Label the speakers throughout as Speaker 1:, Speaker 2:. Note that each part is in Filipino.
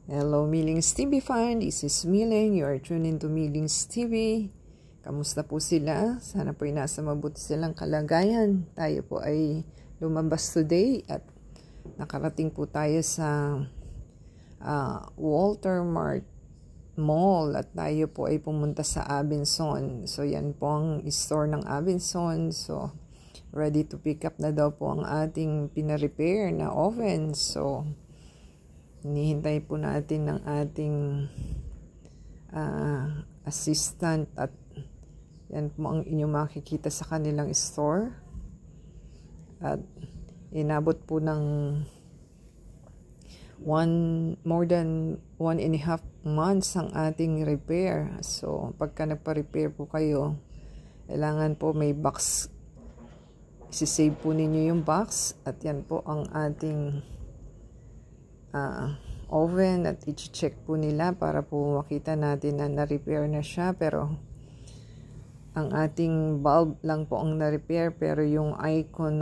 Speaker 1: Hello, Millings TV fan. This is Milling. You are tuned into Millings TV. Kamusta po sila? Sana po ay nasa mabuti silang kalagayan. Tayo po ay lumabas today at nakarating po tayo sa Walter Mart Mall at tayo po ay pumunta sa Abenson. So yan po ang store ng Abenson. So ready to pick up na daw po ang ating pina-repair na oven. So hinihintay po natin ng ating assistant at yan po ang inyong makikita sa kanilang store. At inabot po ng more than 1.5 months ang ating repair. So pagka nagpa-repair po kayo, kailangan po may box. Isisave po ninyo yung box at yan po ang ating oven at i-check po nila para po makita natin na na-repair na siya, pero ang ating bulb lang po ang na-repair, pero yung icon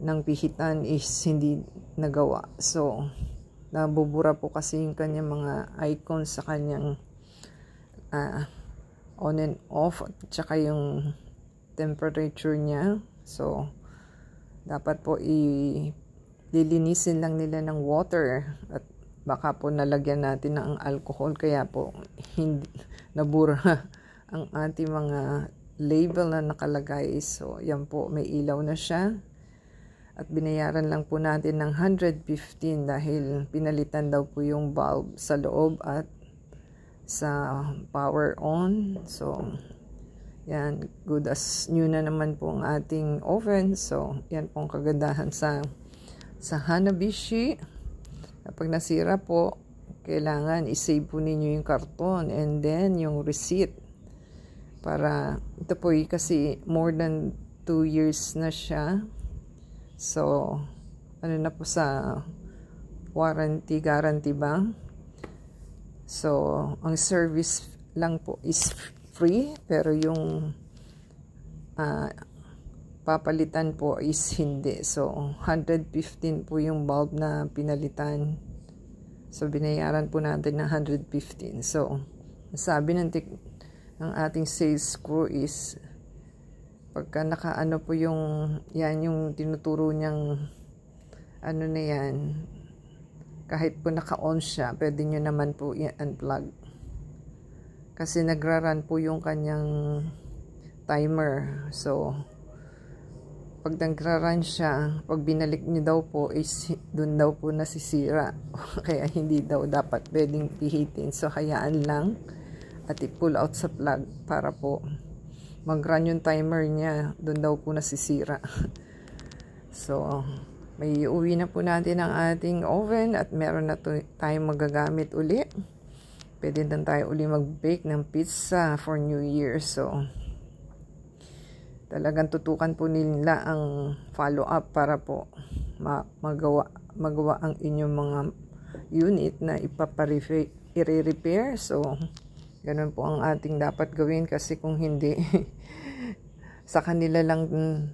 Speaker 1: ng pihitan is hindi nagawa. So nabubura po kasi yung kanyang mga icons sa kanyang on and off at saka yung temperature niya. So dapat po lilinisin lang nila ng water at baka po nalagyan natin ng alcohol kaya po hindi nabura ang ating mga label na nakalagay. So yan po, may ilaw na siya at binayaran lang po natin ng 115 dahil pinalitan daw po yung bulb sa loob at sa power on. So yan, good as new na naman po ang ating oven. So yan po ang kagandahan sa Hanabishi. Kapag nasira po, kailangan i-save po ninyo yung karton and then yung receipt. Para ito po kasi more than 2 years na siya. So, ano na po sa warranty, guarantee ba? So, ang service lang po is free, pero yung papalitan po is hindi. So 115 po yung bulb na pinalitan. So binayaran po natin ng 115. So sabi ng ating sales crew is pagka nakaano po yung yan yung tinuturo niyang ano na yan, kahit po naka-on siya, pwede nyo naman po i-unplug kasi nagra-run po yung kanyang timer. So pag nagra-run siya, pag binalik niyo daw po is dun daw po nasisira. Kaya hindi daw dapat pwedeng pihitin. So hayaan lang at i-pull out sa plug para po mag-run yung timer niya. Dun daw po nasisira. So may uwi na po natin ang ating oven at meron na tayong magagamit uli. Pwede din tayo uli mag-bake ng pizza for New Year. So talagang tutukan po nila ang follow-up para po magawa ang inyong mga unit na i-repair. So, ganun po ang ating dapat gawin kasi kung hindi, sa kanila lang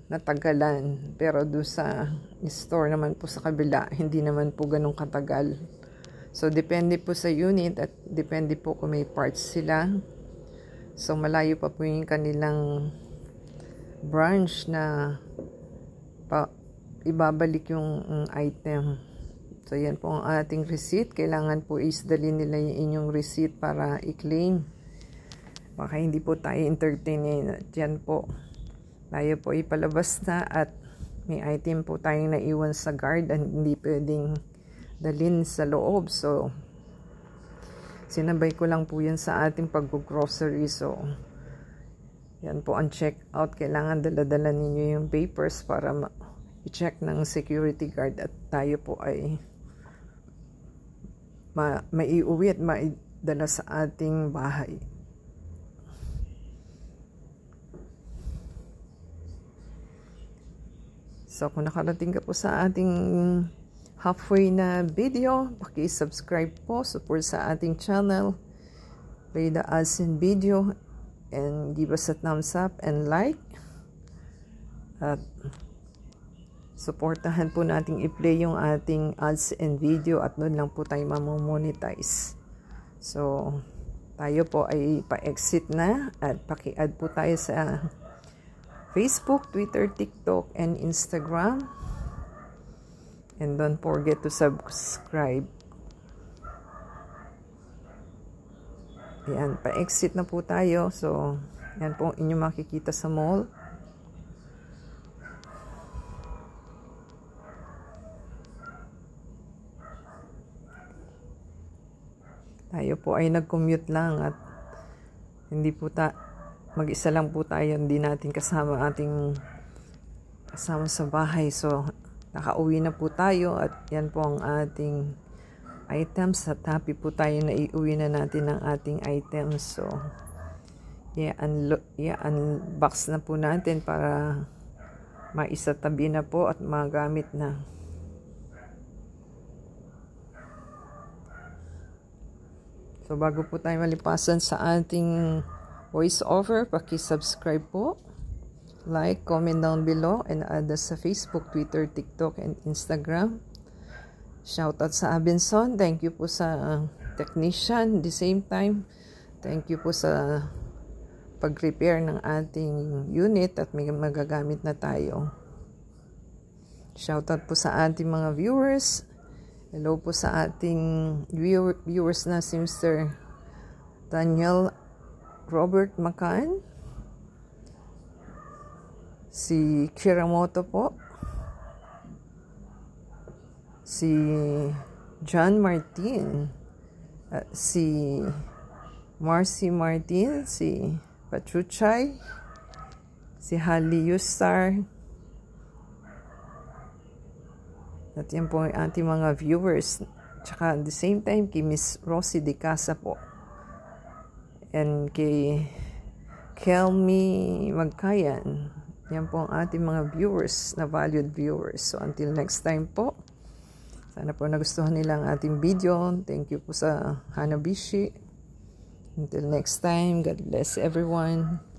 Speaker 1: natagalan. Pero doon sa store naman po sa kabila, hindi naman po ganun katagal. So, depende po sa unit at depende po kung may parts sila. So, malayo pa po yung kanilang branch na ibabalik yung item. So yan po ang ating receipt. Kailangan po isdalin nila yung inyong receipt para i-claim. Baka hindi po tayo entertainin. At yan po, tayo po ipalabas na at may item po tayong naiwan sa guard at hindi pwedeng dalhin sa loob. So sinabay ko lang po yan sa ating pag-grocery. So yan po ang check out. Kailangan dala-dala ninyo yung papers para i-check ng security guard at tayo po ay maiuwi at maidala sa ating bahay. So kung nakarating ka po sa ating halfway na video, paki-subscribe po, support sa ating channel, play the ads in video, and give us a thumbs up and like. At Supportahan po nating i-play yung ating ads and video at doon lang po tayo mamomonetize. So, tayo po ay pa-exit na at paki-add po tayo sa Facebook, Twitter, TikTok, and Instagram. And don't forget to subscribe. Ayan, pa-exit na po tayo. So, yan po inyong makikita sa mall. Tayo po ay nag-commute lang at hindi po mag-isa lang po tayo, hindi natin kasama sa bahay. So, nakauwi na po tayo at yan po ang ating items at happy po tayo na iuwi na natin ang ating items. So, unbox na po natin para maisatabi na po at magamit na. So, bago po tayo malipasan sa ating voice over, paki-subscribe po, like, comment down below, and add us sa Facebook, Twitter, TikTok, and Instagram. Shoutout sa Abenson. Thank you po sa technician. At the same time, thank you po sa pag-repair ng ating unit at may magagamit na tayo. Shoutout po sa ating mga viewers. Hello po sa ating viewers na si Mr. Daniel Robert Macan, si Kiramoto po, si John Martin, si Marcy Martin, si Patruchay, si Hali Yustar, at yan po ang ating mga viewers. Tsaka at the same time kay Miss Rosie De Casa po. And kay Kelmy Magkayan. Yan po ang ating mga viewers, na valued viewers. So until next time po. Sana po nagustuhan nila ang ating video. Thank you po sa Hanabishi. Until next time, God bless everyone.